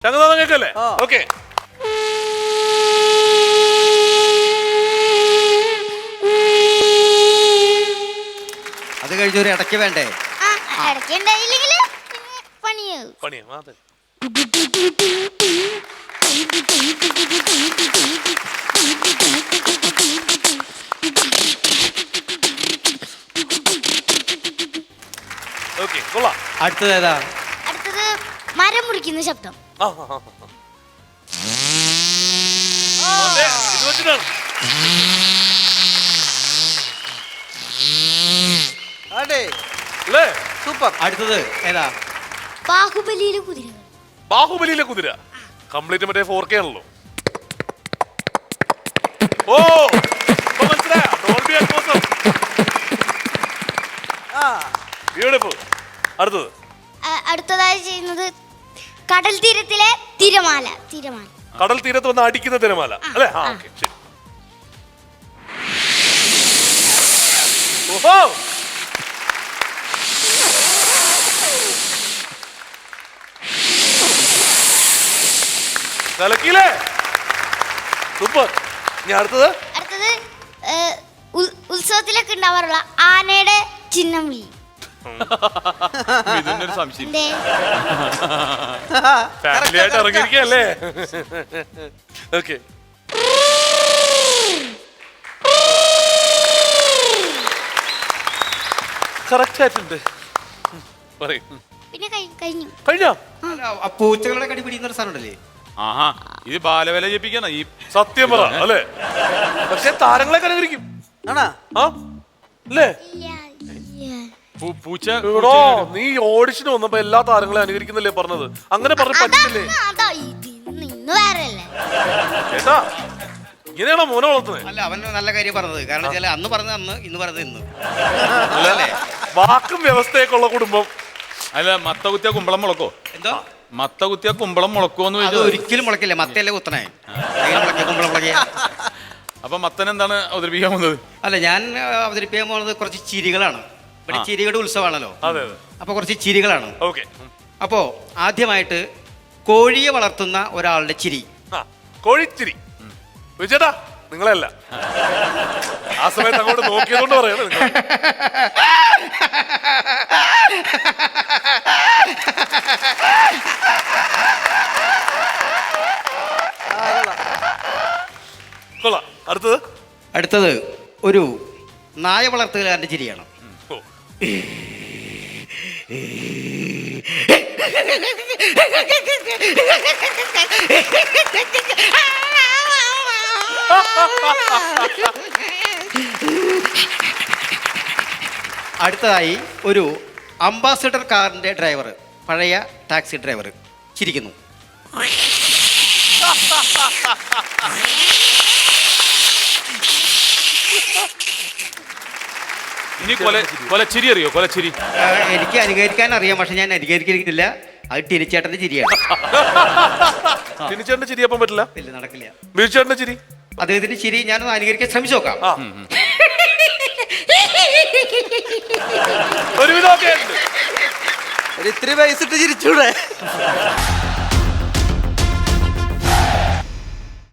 ചങ്ങനാഥൻ കേൾക്കല്ലേ? Okay. അത് കഴിഞ്ഞൊരു ഇടയ്ക്ക് വേണ്ടേ? അടുത്തത് ഏതാ? അടുത്തത് മരം മുറിക്കുന്ന ശബ്ദം. സൂപ്പർ. അടുത്തത് ഏതാ? ബാഹുബലിയിലെ കുതിരകൾ. ബാഹുബലിയിലെ കുതിര കംപ്ലീറ്റ് മറ്റേ 4K ആണല്ലോ. ഓ മനസ്സിലായോ? Dolby Atmos. ബ്യൂട്ടിഫുൾ. അടുത്തത് അടുത്തതായി ചെയ്യുന്നത് കടൽ തീരത്തിലെ തിരമാല. കടൽ തീരത്ത് വന്ന് അടിക്കുന്ന തിരമാല അല്ലേ? ശരി. ഓഹോ, കലക്കിയില്ലേ? സൂപ്പർ. ഇനി അടുത്തത് ഉത്സവത്തിലൊക്കെ ഉണ്ടാവാറുള്ള ആനയുടെ ചിഹ്നം വിളി. ഫാമിലി ആയിട്ട് ഇറങ്ങിയിരിക്കല്ലേ? ഓക്കെ. കറക്റ്റ് ആയിട്ടുണ്ട്. പിന്നെ കഴിഞ്ഞോ? പൂച്ചകളുടെ കടി പിടിക്കുന്ന ഒരു സാധനം ഉണ്ടല്ലേ? ഇത് ബാലവേല ചെയ്യിപ്പിക്കണം ഈ സത്യം പറ അല്ലേ? പക്ഷെ താരങ്ങളെ അനുകരിക്കും അല്ലേ? പൂച്ച നീ ഓഡിഷന് വന്നപ്പോ എല്ലാ താരങ്ങളെ അനുകരിക്കുന്നില്ലേ പറഞ്ഞത്? അങ്ങനെ പറഞ്ഞു പറ്റില്ലേ? ഏട്ടാ, ഇങ്ങനെയാണോ മോനെ വളർത്തുന്നത്? അല്ല, അവൻ നല്ല കാര്യം പറഞ്ഞത്. കാരണം വെച്ചാൽ അന്ന് പറഞ്ഞത് അന്ന്, ഇന്ന് പറഞ്ഞത് ഇന്ന്. വാക്കും വ്യവസ്ഥയൊക്കെ ഉള്ള കുടുംബം. അല്ല, മത്ത കുത്തിയ കുമ്പളം മുളക്കോ? എന്തോ മത്ത കുത്തിയ കുമ്പളം മുളക്കോന്ന് ചോദിച്ചാൽ ഒരിക്കലും മുളക്കില്ല. മത്തയല്ലേ കുത്തണേ. കുമ്പളം മുളക്കിയ. അപ്പൊ മത്തൻ എന്താണ് അവതരിപ്പിക്കാൻ പോകുന്നത്? അല്ല, ഞാൻ അവതരിപ്പിക്കാൻ പോകുന്നത് കുറച്ച് ചിരികളാണ്. ഇവിടെ ചിരികളുടെ ഉത്സവമാണല്ലോ. അപ്പൊ കുറച്ച് ചിരികളാണ്. അപ്പോ ആദ്യമായിട്ട് കോഴിയെ വളർത്തുന്ന ഒരാളുടെ ചിരി. കോഴിച്ചിരി. വിജേട്ടാ, നിങ്ങളല്ല, ആ സമയത്ത് അങ്ങോട്ട് നോക്കിയതുകൊണ്ട് പറയാണ്. അടുത്തത് ഒരു നായ വളർത്തുകാരന്റെ ചിരിയാണ്. അടുത്തതായി ഒരു അംബാസഡർ കാറിന്റെ ഡ്രൈവർ, പഴയ ടാക്സി ഡ്രൈവർ ചിരിക്കുന്നു. ഇനി കൊലച്ചിരി അറിയോ? കൊലച്ചിരി എനിക്ക് അനുകരിക്കാൻ അറിയാം, പക്ഷെ ഞാൻ അനുകരിക്കുന്നില്ല. അത് ടിനിച്ചേട്ടന്റെ ചിരിയാണ്. ടിനിച്ചേട്ടന്റെ ചിരി അപ്പം പറ്റില്ല, ഇല്ല, നടക്കില്ല. ബിജുചേട്ടന്റെ ചിരി, അദ്ദേഹത്തിന്റെ ചിരി ഞാനൊന്ന് അനുകരിക്കാൻ ശ്രമിച്ചു നോക്കാം. ഒരുവിധമൊക്കെ ഇത്തിരി വയസ്സിട്ട് ചിരിച്ചൂടെ?